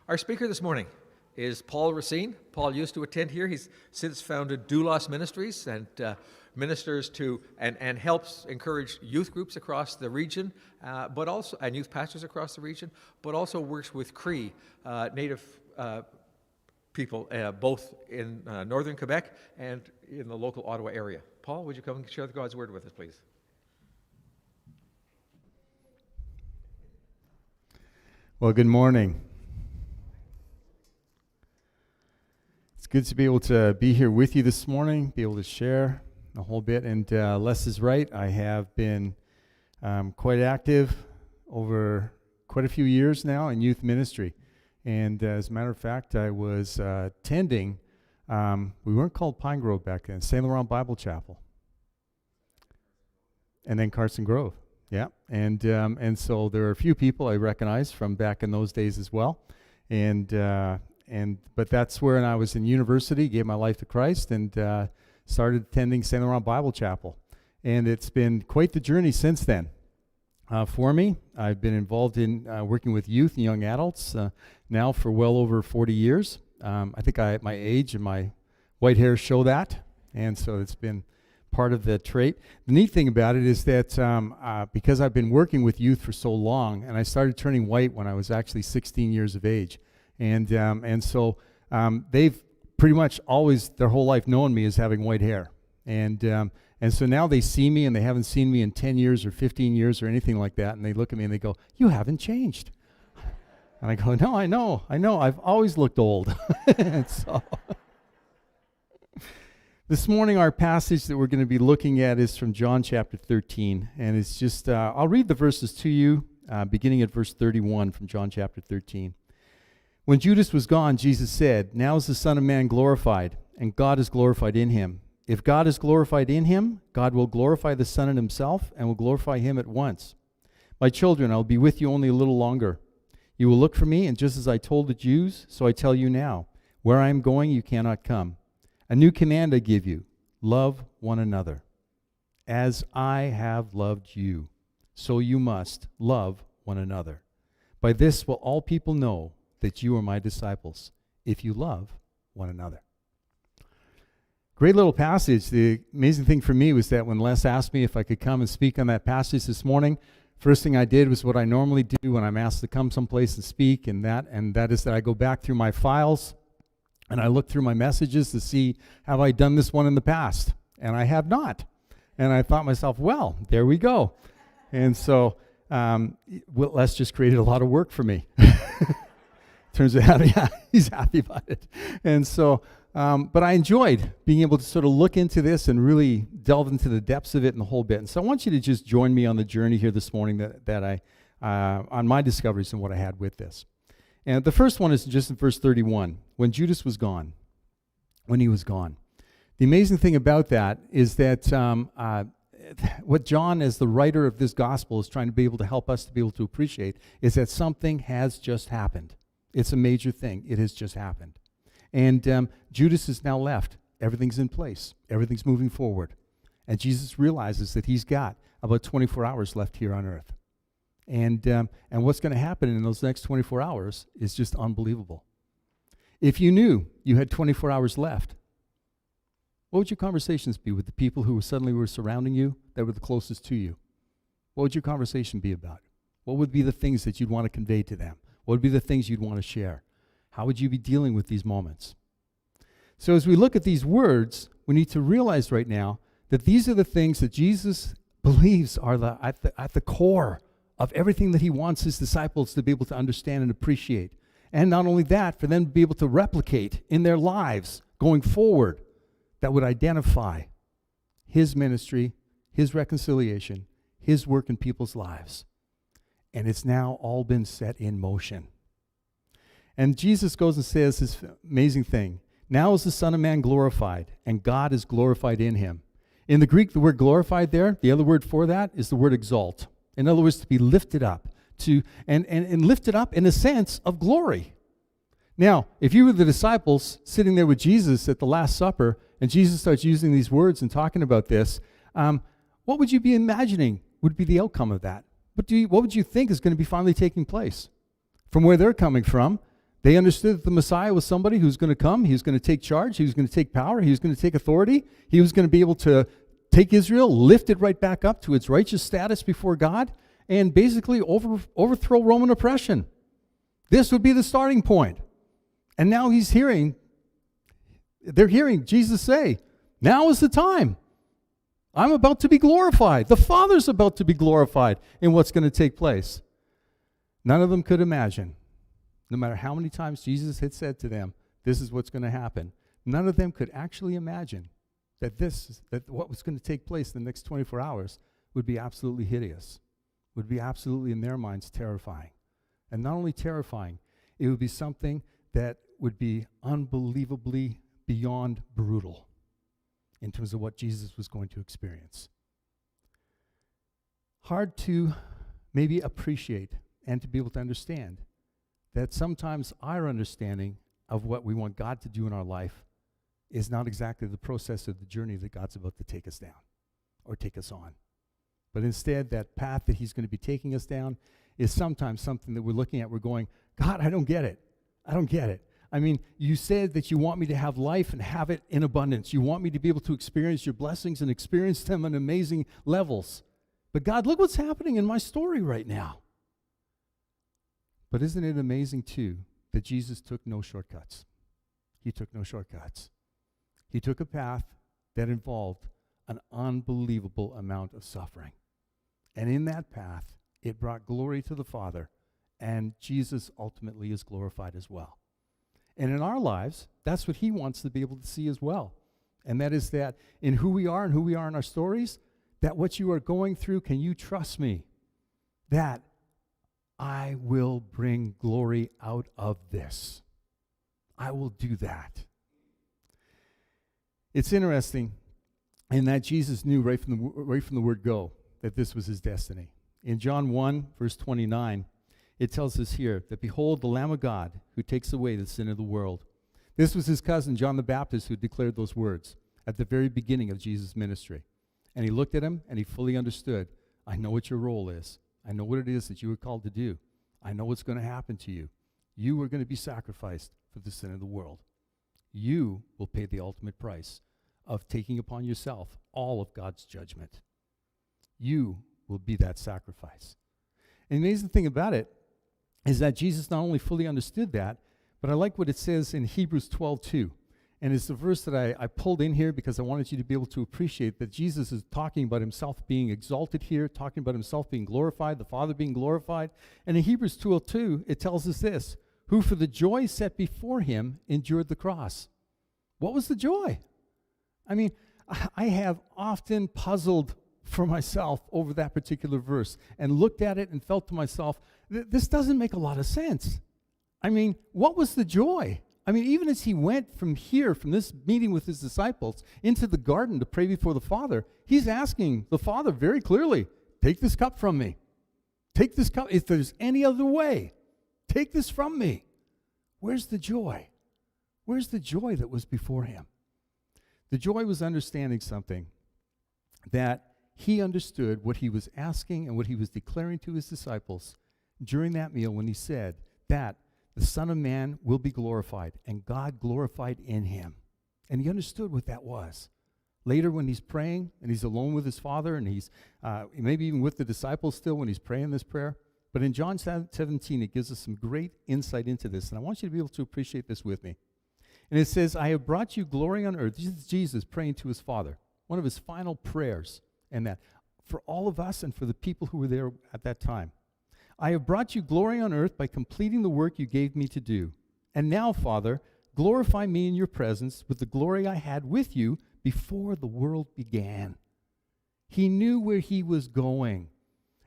Our speaker this morning is Paul Racine. Paul used to attend here. He's since founded Doulos Ministries and ministers to and helps encourage youth groups across the region, but also and youth pastors across the region, but also works with Cree Native people, both in northern Quebec and in the local Ottawa area. Paul, would you come and share God's word with us, please? Well, good morning. It's good to be able to be here with you this morning, be able to share a whole bit. And Les is right, I have been quite active over quite a few years now in youth ministry. And as a matter of fact, I was attending, we weren't called Pine Grove back then, St. Laurent Bible Chapel. And then Carson Grove. Yeah, and so there are a few people I recognize from back in those days as well, but that's where I was in university, gave my life to Christ, and started attending St. Laurent Bible Chapel, and it's been quite the journey since then. For me, I've been involved in working with youth and young adults now for well over 40 years. I think my age and my white hair show that, and so it's been part of the trait. The neat thing about it is that because I've been working with youth for so long, and I started turning white when I was actually 16 years of age, and so they've pretty much always their whole life known me as having white hair, and so now they see me and they haven't seen me in 10 years or 15 years or anything like that, and they look at me and they go, "You haven't changed." And I go, "No, I know, I've always looked old." And so this morning, our passage that we're going to be looking at is from John chapter 13, and it's just, I'll read the verses to you, beginning at verse 31 from John chapter 13. When Judas was gone, Jesus said, "Now is the Son of Man glorified, and God is glorified in him. If God is glorified in him, God will glorify the Son in himself, and will glorify him at once. My children, I will be with you only a little longer. You will look for me, and just as I told the Jews, so I tell you now, where I am going, you cannot come. A new command I give you, love one another. As I have loved you, so you must love one another. By this will all people know that you are my disciples, if you love one another." Great little passage. The amazing thing for me was that when Les asked me if I could come and speak on that passage this morning, first thing I did was what I normally do when I'm asked to come someplace and speak, and that is that I go back through my files and I look through my messages to see, have I done this one in the past? And I have not. And I thought to myself, well, there we go. And so Les just created a lot of work for me. Turns out, yeah, he's happy about it. And so, but I enjoyed being able to sort of look into this and really delve into the depths of it and the whole bit. And so I want you to just join me on the journey here this morning that I, on my discoveries and what I had with this. And the first one is just in verse 31, when Judas was gone, when he was gone. The amazing thing about that is that what John, as the writer of this gospel, is trying to be able to help us to be able to appreciate is that something has just happened. It's a major thing. It has just happened. And Judas is now left. Everything's in place. Everything's moving forward. And Jesus realizes that he's got about 24 hours left here on earth. And what's going to happen in those next 24 hours is just unbelievable. If you knew you had 24 hours left, what would your conversations be with the people who suddenly were surrounding you that were the closest to you? What would your conversation be about? What would be the things that you'd want to convey to them? What would be the things you'd want to share? How would you be dealing with these moments? So as we look at these words, we need to realize right now that these are the things that Jesus believes are at the core of everything that he wants his disciples to be able to understand and appreciate. And not only that, for them to be able to replicate in their lives going forward that would identify his ministry, his reconciliation, his work in people's lives. And it's now all been set in motion. And Jesus goes and says this amazing thing. Now is the Son of Man glorified, and God is glorified in him. In the Greek, the word glorified there, the other word for that is the word exalt. In other words, to be lifted up, and lifted up in a sense of glory. Now, if you were the disciples sitting there with Jesus at the Last Supper, and Jesus starts using these words and talking about this, what would you be imagining would be the outcome of that? What would you think is going to be finally taking place? From where they're coming from, They understood that the Messiah was somebody who's going to come. He was going to take charge. He was going to take power. He was going to take authority. He was going to be able to take Israel, lift it right back up to its righteous status before God, and basically overthrow Roman oppression. This would be the starting point. And now they're hearing Jesus say, now is the time. I'm about to be glorified. The Father's about to be glorified in what's going to take place. None of them could imagine, no matter how many times Jesus had said to them, this is what's going to happen. None of them could actually imagine that what was going to take place in the next 24 hours would be absolutely hideous, would be absolutely, in their minds, terrifying. And not only terrifying, it would be something that would be unbelievably beyond brutal in terms of what Jesus was going to experience. Hard to maybe appreciate and to be able to understand that sometimes our understanding of what we want God to do in our life is not exactly the process of the journey that God's about to take us down or take us on. But instead, that path that he's going to be taking us down is sometimes something that we're looking at, we're going, God, I don't get it. I don't get it. I mean, you said that you want me to have life and have it in abundance. You want me to be able to experience your blessings and experience them on amazing levels. But God, look what's happening in my story right now. But isn't it amazing, too, that Jesus took no shortcuts? He took no shortcuts. He took a path that involved an unbelievable amount of suffering. And in that path, it brought glory to the Father, and Jesus ultimately is glorified as well. And in our lives, that's what he wants to be able to see as well. And that is that in who we are and who we are in our stories, that what you are going through, can you trust me that I will bring glory out of this? I will do that. It's interesting in that Jesus knew right from the word go that this was his destiny. In John 1, verse 29, it tells us here that, behold, the Lamb of God who takes away the sin of the world. This was his cousin, John the Baptist, who declared those words at the very beginning of Jesus' ministry. And he looked at him and he fully understood, I know what your role is. I know what it is that you were called to do. I know what's going to happen to you. You are going to be sacrificed for the sin of the world. You will pay the ultimate price of taking upon yourself all of God's judgment. You will be that sacrifice. And the amazing thing about it is that Jesus not only fully understood that, but I like what it says in Hebrews 12:2. And it's the verse that I pulled in here because I wanted you to be able to appreciate that Jesus is talking about himself being exalted here, talking about himself being glorified, the Father being glorified. And in Hebrews 12:2, it tells us this, who for the joy set before him endured the cross. What was the joy? I mean, I have often puzzled for myself over that particular verse and looked at it and felt to myself, this doesn't make a lot of sense. I mean, what was the joy? I mean, even as he went from here, from this meeting with his disciples, into the garden to pray before the Father, he's asking the Father very clearly, take this cup from me. Take this cup. If there's any other way, take this from me. Where's the joy? Where's the joy that was before him? The joy was understanding something, that he understood what he was asking and what he was declaring to his disciples during that meal when he said that the Son of Man will be glorified and God glorified in him. And he understood what that was. Later when he's praying and he's alone with his Father and he's maybe even with the disciples still when he's praying this prayer. But in John 17, it gives us some great insight into this. And I want you to be able to appreciate this with me. And it says, I have brought you glory on earth. This is Jesus praying to his Father. One of his final prayers. And that for all of us and for the people who were there at that time. I have brought you glory on earth by completing the work you gave me to do. And now, Father, glorify me in your presence with the glory I had with you before the world began. He knew where he was going.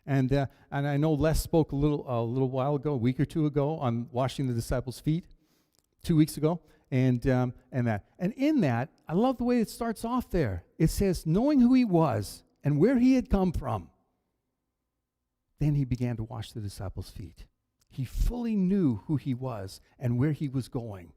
And I know Les spoke a little while ago, a week or two ago, on washing the disciples' feet, 2 weeks ago, and that. And in that, I love the way it starts off there. It says, knowing who he was and where he had come from, then he began to wash the disciples' feet. He fully knew who he was and where he was going.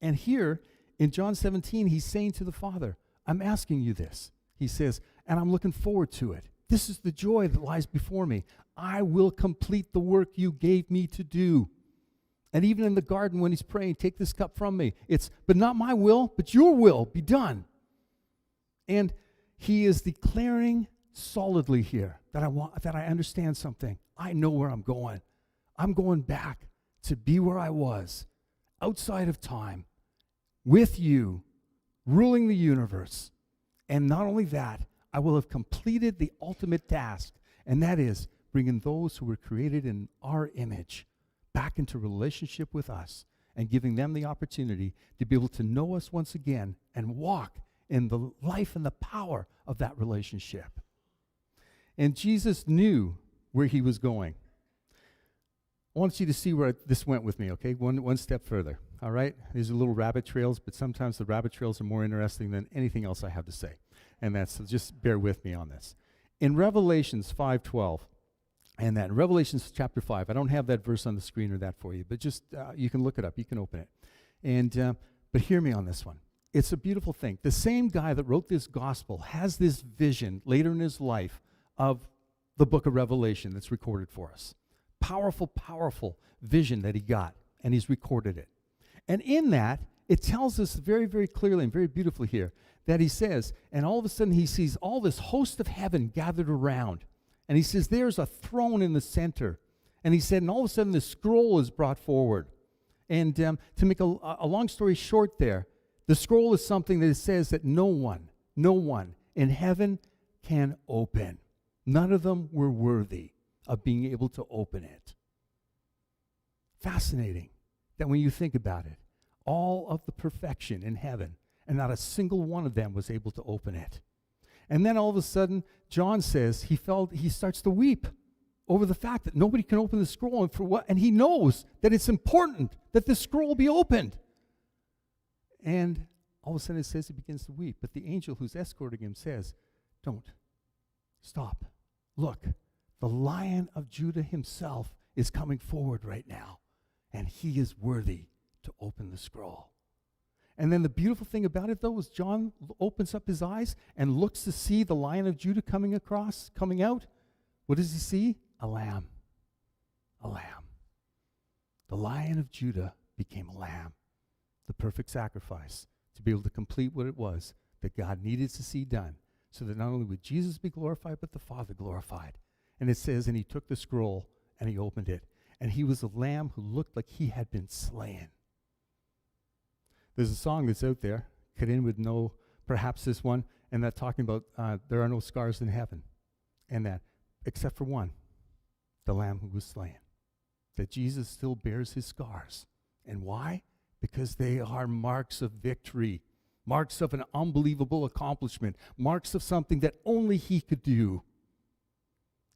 And here in John 17, he's saying to the Father, I'm asking you this. He says, and I'm looking forward to it. This is the joy that lies before me. I will complete the work you gave me to do. And even in the garden when he's praying, take this cup from me. It's, but not my will, but your will be done. And he is declaring solidly here that I understand something. I know where I'm going. I'm going back to be where I was, outside of time, with you, ruling the universe. And not only that, I will have completed the ultimate task, and that is bringing those who were created in our image back into relationship with us and giving them the opportunity to be able to know us once again and walk in the life and the power of that relationship. And Jesus knew where he was going. I want you to see where this went with me, okay? One step further, all right? These are little rabbit trails, but sometimes the rabbit trails are more interesting than anything else I have to say. And so just bear with me on this. In Revelations 5:12, and that in Revelations chapter 5, I don't have that verse on the screen or that for you, but just you can look it up, you can open it. And but hear me on this one. It's a beautiful thing. The same guy that wrote this gospel has this vision later in his life of the book of Revelation that's recorded for us. Powerful, powerful vision that he got, and he's recorded it. And in that, it tells us very, very clearly and very beautifully here that he says, and all of a sudden he sees all this host of heaven gathered around. And he says, there's a throne in the center. And he said, and all of a sudden the scroll is brought forward. And to make a long story short there, the scroll is something that it says that no one in heaven can open. None of them were worthy of being able to open it. Fascinating that when you think about it, all of the perfection in heaven, and not a single one of them was able to open it. And then all of a sudden, John says he starts to weep over the fact that nobody can open the scroll, and for what? And he knows that it's important that the scroll be opened. And all of a sudden it says he begins to weep, but the angel who's escorting him says, "Don't. Stop. Look, the Lion of Judah himself is coming forward right now, and he is worthy to open the scroll." And then the beautiful thing about it, though, is John opens up his eyes and looks to see the Lion of Judah coming out. What does he see? A lamb. A lamb. The Lion of Judah became a lamb, the perfect sacrifice to be able to complete what it was that God needed to see done, so that not only would Jesus be glorified, but the Father glorified. And it says, and he took the scroll and he opened it, and he was a lamb who looked like he had been slain. There's a song that's out there. Karin would know perhaps this one, and that talking about there are no scars in heaven, and that except for one, the lamb who was slain. That Jesus still bears his scars. And why? Because they are marks of victory, marks of an unbelievable accomplishment, marks of something that only he could do.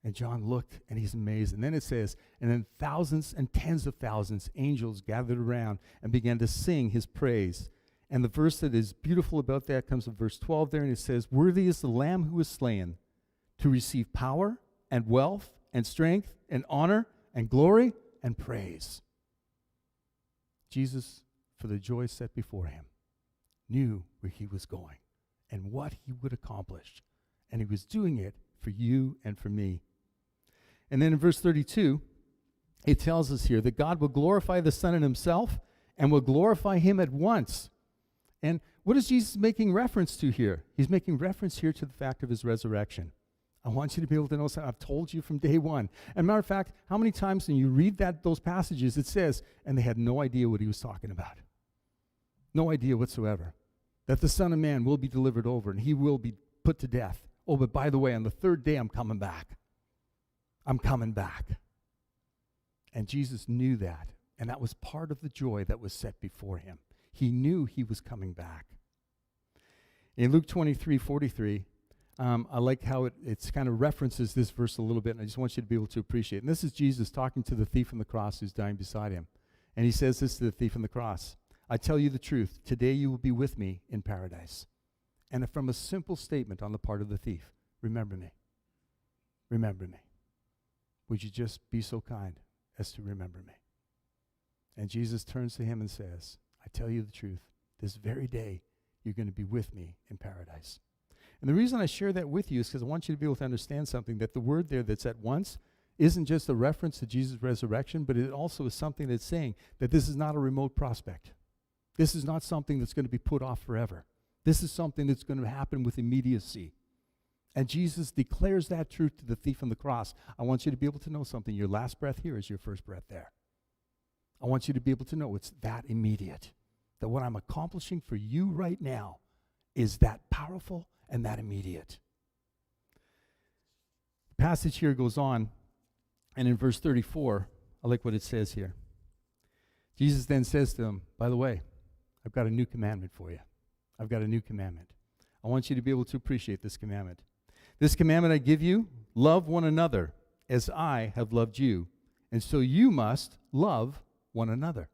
And John looked, and he's amazed. And then it says, and then thousands and tens of thousands angels gathered around and began to sing his praise. And the verse that is beautiful about that comes in verse 12 there, and it says, "Worthy is the Lamb who was slain to receive power and wealth and strength and honor and glory and praise." Jesus, for the joy set before him, knew where he was going and what he would accomplish. And he was doing it for you and for me. And then in verse 32, it tells us here that God will glorify the Son in himself and will glorify him at once. And what is Jesus making reference to here? He's making reference here to the fact of his resurrection. I want you to be able to know something I've told you from day one. And matter of fact, how many times when you read those passages, it says, and they had no idea what he was talking about. No idea whatsoever. That the Son of Man will be delivered over and he will be put to death. Oh, but by the way, on the third day, I'm coming back. I'm coming back. And Jesus knew that. And that was part of the joy that was set before him. He knew he was coming back. In Luke 23:43, I like how it kind of references this verse a little bit, and I just want you to be able to appreciate it. And this is Jesus talking to the thief on the cross who's dying beside him. And he says this to the thief on the cross: "I tell you the truth, today you will be with me in paradise." And from a simple statement on the part of the thief, "Remember me. Remember me. Would you just be so kind as to remember me?" And Jesus turns to him and says, "I tell you the truth, this very day you're going to be with me in paradise." And the reason I share that with you is because I want you to be able to understand something, that the word there that's at once isn't just a reference to Jesus' resurrection, but it also is something that's saying that this is not a remote prospect. This is not something that's going to be put off forever. This is something that's going to happen with immediacy. And Jesus declares that truth to the thief on the cross. I want you to be able to know something. Your last breath here is your first breath there. I want you to be able to know it's that immediate. That what I'm accomplishing for you right now is that powerful and that immediate. The passage here goes on, and in verse 34, I like what it says here. Jesus then says to them, by the way, I've got a new commandment for you. I've got a new commandment. I want you to be able to appreciate this commandment. This commandment I give you, love one another as I have loved you. And so you must love one another.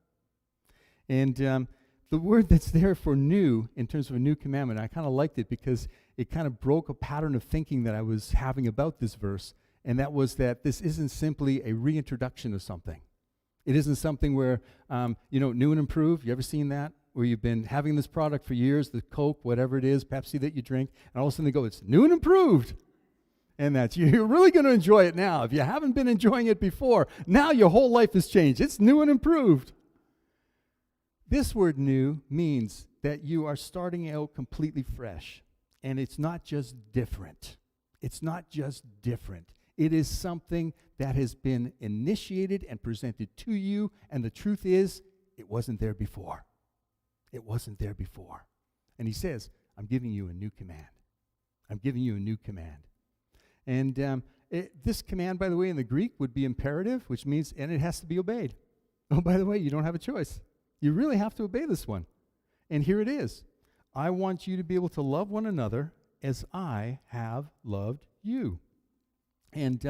And the word that's there for new, in terms of a new commandment, I kind of liked it because it kind of broke a pattern of thinking that I was having about this verse. And that was that this isn't simply a reintroduction of something. It isn't something where, new and improved. You ever seen that? Where you've been having this product for years, the Coke, whatever it is, Pepsi that you drink, and all of a sudden they go, it's new and improved. And you're really going to enjoy it now. If you haven't been enjoying it before, now your whole life has changed. It's new and improved. This word new means that you are starting out completely fresh. And it's not just different. It's not just different. It is something that has been initiated and presented to you, and the truth is, it wasn't there before. It wasn't there before. And he says, I'm giving you a new command. I'm giving you a new command. And this command, by the way, in the Greek would be imperative, which means, and it has to be obeyed. Oh, by the way, you don't have a choice. You really have to obey this one. And here it is. I want you to be able to love one another as I have loved you. And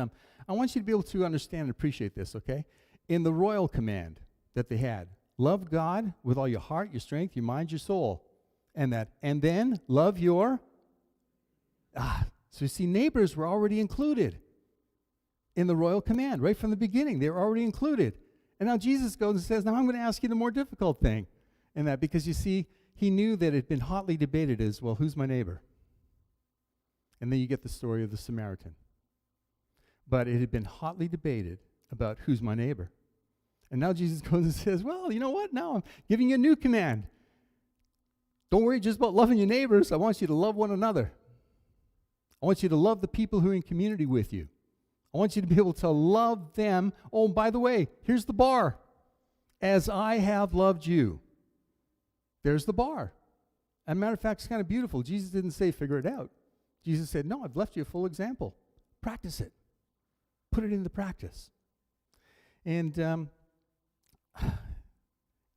I want you to be able to understand and appreciate this, okay? In the royal command that they had, love God with all your heart, your strength, your mind, your soul. And then love your... So you see, neighbors were already included in the royal command. Right from the beginning, they were already included. And now Jesus goes and says, now I'm going to ask you the more difficult thing. And that, because you see, he knew that it had been hotly debated as, well, who's my neighbor? And then you get the story of the Samaritan. But it had been hotly debated about who's my neighbor. And now Jesus goes and says, well, you know what? Now I'm giving you a new command. Don't worry just about loving your neighbors. I want you to love one another. I want you to love the people who are in community with you. I want you to be able to love them. Oh, by the way, here's the bar. As I have loved you. There's the bar. As a matter of fact, it's kind of beautiful. Jesus didn't say figure it out. Jesus said, no, I've left you a full example. Practice it. Put it into practice. And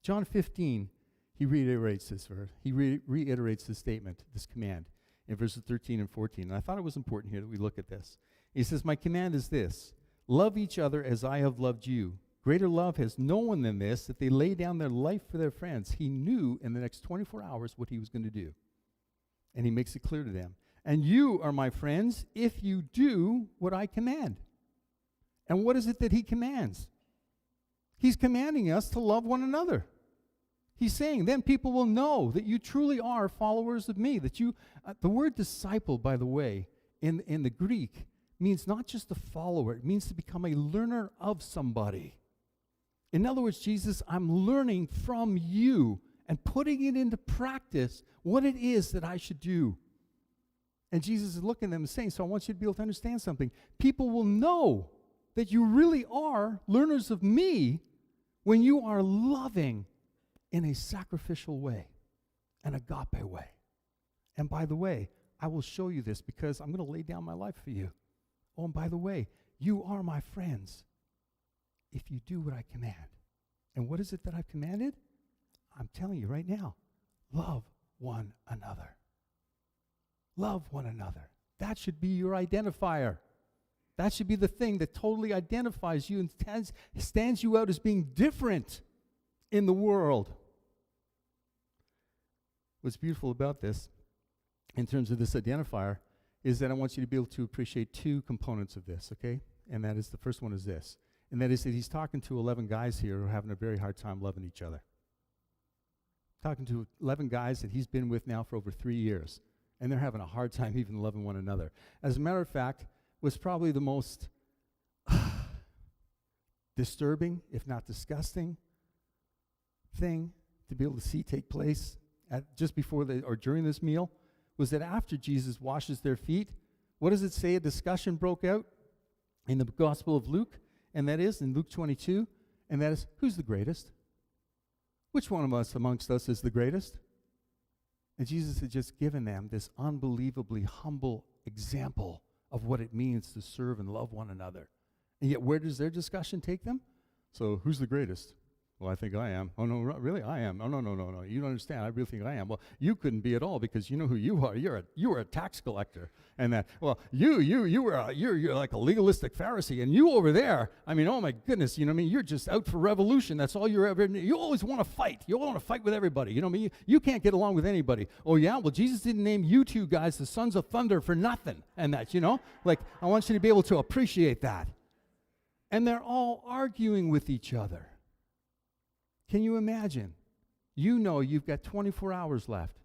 John 15, he reiterates this verse. He reiterates this statement, this command, in verses 13 and 14. And I thought it was important here that we look at this. He says, my command is this, love each other as I have loved you. Greater love has no one than this, that they lay down their life for their friends. He knew in the next 24 hours what he was going to do. And he makes it clear to them. And you are my friends if you do what I command. And what is it that he commands? He's commanding us to love one another. He's saying, then people will know that you truly are followers of me. That you, the word disciple, by the way, in the Greek, means not just a follower. It means to become a learner of somebody. In other words, Jesus, I'm learning from you and putting it into practice what it is that I should do. And Jesus is looking at them and saying, so I want you to be able to understand something. People will know that you really are learners of me when you are loving in a sacrificial way, an agape way. And by the way, I will show you this because I'm going to lay down my life for you. Oh, and by the way, you are my friends if you do what I command. And what is it that I've commanded? I'm telling you right now, love one another. Love one another. That should be your identifier. That should be the thing that totally identifies you and stands you out as being different in the world. What's beautiful about this, in terms of this identifier, is that I want you to be able to appreciate two components of this, okay? And that is, the first one is this. And that is that he's talking to 11 guys here who are having a very hard time loving each other. Talking to 11 guys that he's been with now for over 3 years. And they're having a hard time even loving one another. As a matter of fact, was probably the most disturbing, if not disgusting, thing to be able to see take place just before or during this meal was that after Jesus washes their feet, what does it say? A discussion broke out in the Gospel of Luke, and that is in Luke 22, and that is, who's the greatest? Which one of us amongst us is the greatest? And Jesus had just given them this unbelievably humble example of what it means to serve and love one another. And yet, where does their discussion take them? So, who's the greatest? Well, I think I am. Oh, no, really? I am. Oh, no. You don't understand. I really think I am. Well, you couldn't be at all because you know who you are. You were a tax collector. And that, well, you're like a legalistic Pharisee. And you over there, I mean, oh my goodness, you know what I mean? You're just out for revolution. That's all you're ever, you always want to fight. You want to fight with everybody. You know what I mean? You can't get along with anybody. Oh, yeah? Well, Jesus didn't name you two guys the sons of thunder for nothing. And that, you know? Like, I want you to be able to appreciate that. And they're all arguing with each other. Can you imagine? You know you've got 24 hours left,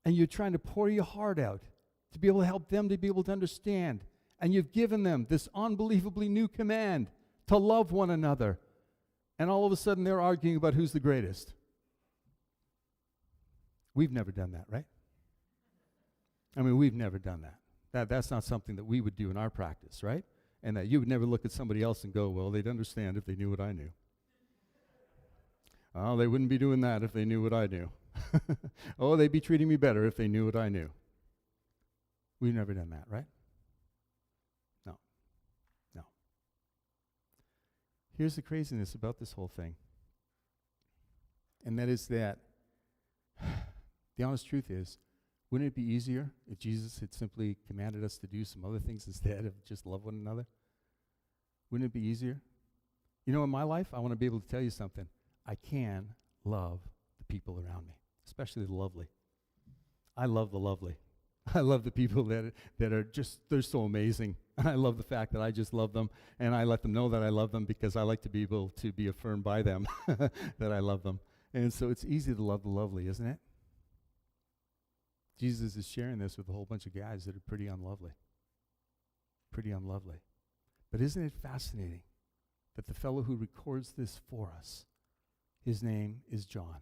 and you're trying to pour your heart out to be able to help them to be able to understand, and you've given them this unbelievably new command to love one another, and all of a sudden they're arguing about who's the greatest. We've never done that, right? I mean, we've never done that. That's not something that we would do in our practice, right? And that you would never look at somebody else and go, well, they'd understand if they knew what I knew. Oh, they wouldn't be doing that if they knew what I knew. Oh, they'd be treating me better if they knew what I knew. We've never done that, right? No. Here's the craziness about this whole thing. And that is that the honest truth is, wouldn't it be easier if Jesus had simply commanded us to do some other things instead of just love one another? Wouldn't it be easier? You know, in my life, I want to be able to tell you something. I can love the people around me, especially the lovely. I love the lovely. I love the people that are just, they're so amazing. I love the fact that I just love them, and I let them know that I love them because I like to be able to be affirmed by them that I love them. And so it's easy to love the lovely, isn't it? Jesus is sharing this with a whole bunch of guys that are pretty unlovely. Pretty unlovely. But isn't it fascinating that the fellow who records this for us, his name is John.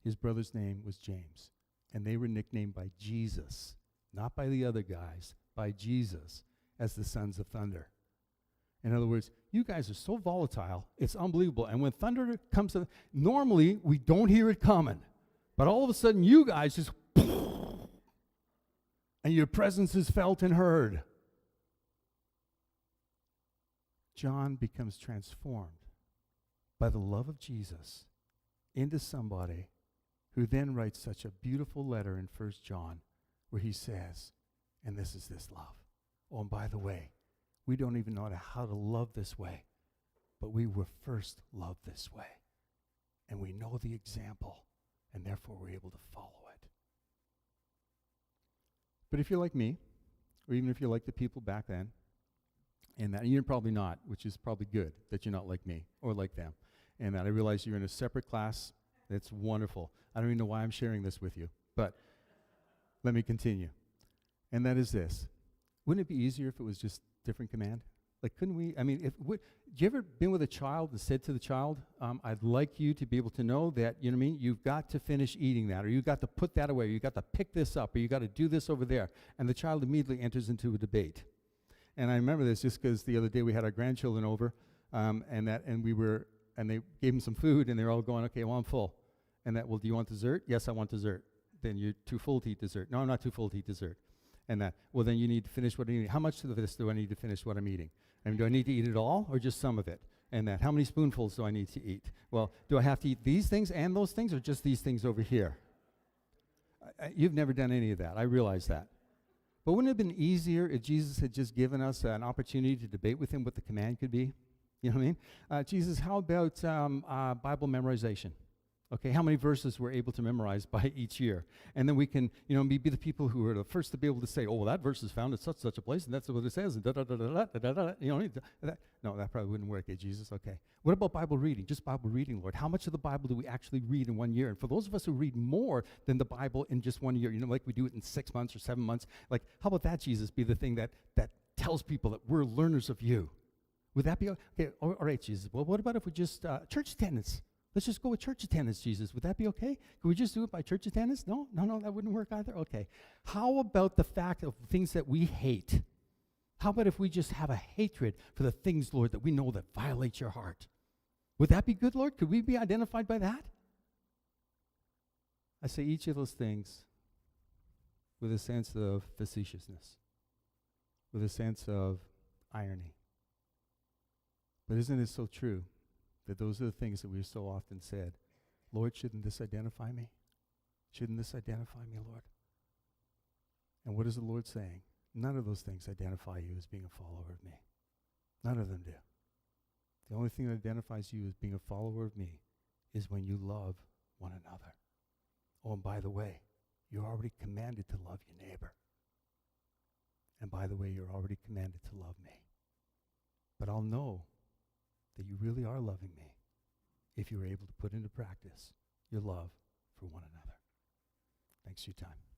His brother's name was James. And they were nicknamed by Jesus, not by the other guys, by Jesus, as the sons of thunder. In other words, you guys are so volatile, it's unbelievable. And when thunder comes, normally we don't hear it coming. But all of a sudden, you guys just, and your presence is felt and heard. John becomes transformed by the love of Jesus into somebody who then writes such a beautiful letter in 1 John where he says, and this is this love. Oh, and by the way, we don't even know how to love this way, but we were first loved this way. And we know the example, and therefore we're able to follow it. But if you're like me, or even if you're like the people back then, and that you're probably not, which is probably good that you're not like me or like them, and that I realize you're in a separate class. That's wonderful. I don't even know why I'm sharing this with you, but let me continue. And that is this. Wouldn't it be easier if it was just different command? Like, couldn't we, I mean, you ever been with a child and said to the child, I'd like you to be able to know that, you know what I mean, you've got to finish eating that, or you've got to put that away, or you've got to pick this up, or you've got to do this over there. And the child immediately enters into a debate. And I remember this just because the other day we had our grandchildren over, and they gave them some food, and they're all going, okay, well, I'm full. And that, well, do you want dessert? Yes, I want dessert. Then you're too full to eat dessert. No, I'm not too full to eat dessert. And that, well, then you need to finish what you eat. How much of this do I need to finish what I'm eating? I mean, do I need to eat it all or just some of it? And that, how many spoonfuls do I need to eat? Well, do I have to eat these things and those things or just these things over here? You've never done any of that. I realize that. But wouldn't it have been easier if Jesus had just given us an opportunity to debate with him what the command could be? You know what I mean? Jesus, how about Bible memorization? Okay, how many verses we're able to memorize by each year? And then we can, you know, be the people who are the first to be able to say, oh, well, that verse is found at such a place, and that's what it says, and da-da-da-da-da-da-da-da. You know, no, that probably wouldn't work, Jesus? Okay. What about Bible reading? Just Bible reading, Lord. How much of the Bible do we actually read in 1 year? And for those of us who read more than the Bible in just 1 year, you know, like we do it in 6 months or 7 months, like, how about that, Jesus, be the thing that tells people that we're learners of you? Would that be okay? All right, Jesus. Well, what about if we just, church attendance? Let's just go with church attendance, Jesus. Would that be okay? Could we just do it by church attendance? No, that wouldn't work either. Okay. How about the fact of things that we hate? How about if we just have a hatred for the things, Lord, that we know that violate your heart? Would that be good, Lord? Could we be identified by that? I say each of those things with a sense of facetiousness, with a sense of irony. But isn't it so true that those are the things that we've so often said? Lord, shouldn't this identify me? Shouldn't this identify me, Lord? And what is the Lord saying? None of those things identify you as being a follower of me. None of them do. The only thing that identifies you as being a follower of me is when you love one another. Oh, and by the way, you're already commanded to love your neighbor. And by the way, you're already commanded to love me. But I'll know that you really are loving me if you're able to put into practice your love for one another. Thanks for your time.